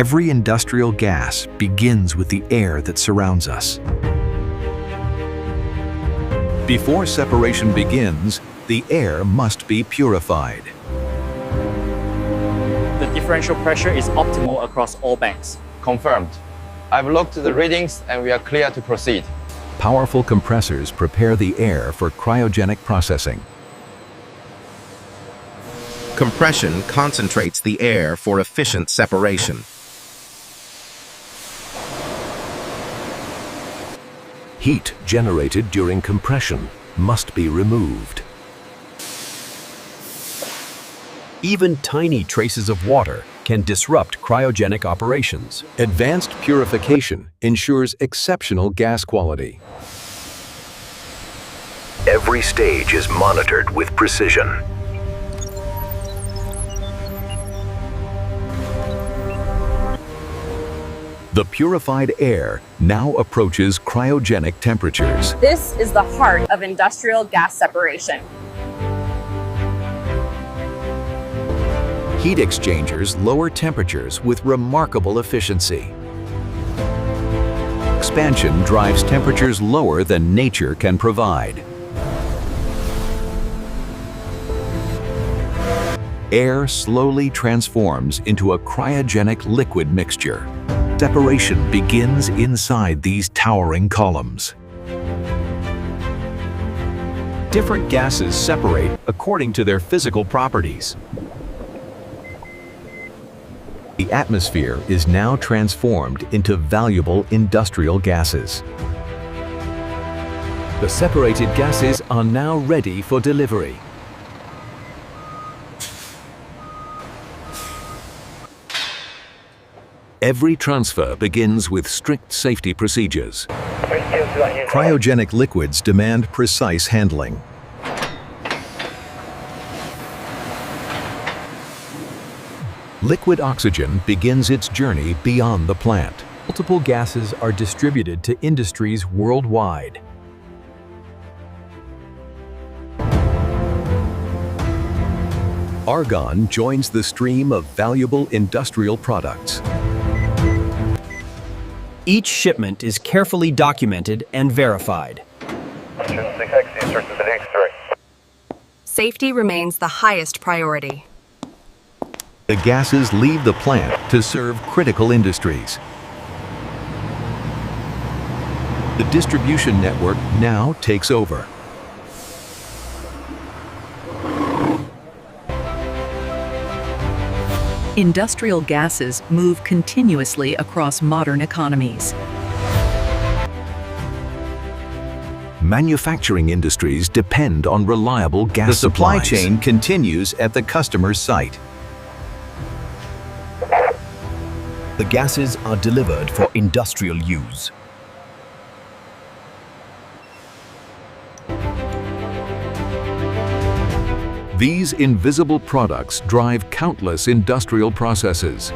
Every industrial gas begins with the air that surrounds us. Before separation begins, the air must be purified. The differential pressure is optimal across all banks. Confirmed. I've looked at the readings and we are clear to proceed. Powerful compressors prepare the air for cryogenic processing. Compression concentrates the air for efficient separation. Heat generated during compression must be removed. Even tiny traces of water can disrupt cryogenic operations. Advanced purification ensures exceptional gas quality. Every stage is monitored with precision. The purified air now approaches cryogenic temperatures. This is the heart of industrial gas separation. Heat exchangers lower temperatures with remarkable efficiency. Expansion drives temperatures lower than nature can provide. Air slowly transforms into a cryogenic liquid mixture. Separation begins inside these towering columns. Different gases separate according to their physical properties. The atmosphere is now transformed into valuable industrial gases. The separated gases are now ready for delivery. Every transfer begins with strict safety procedures. Cryogenic liquids demand precise handling. Liquid oxygen begins its journey beyond the plant. Multiple gases are distributed to industries worldwide. Argon joins the stream of valuable industrial products. Each shipment is carefully documented and verified. Safety remains the highest priority. The gases leave the plant to serve critical industries. The distribution network now takes over. Industrial gases move continuously across modern economies. Manufacturing industries depend on reliable gas supplies. The supply chain continues at the customer's site. The gases are delivered for industrial use. These invisible products drive countless industrial processes.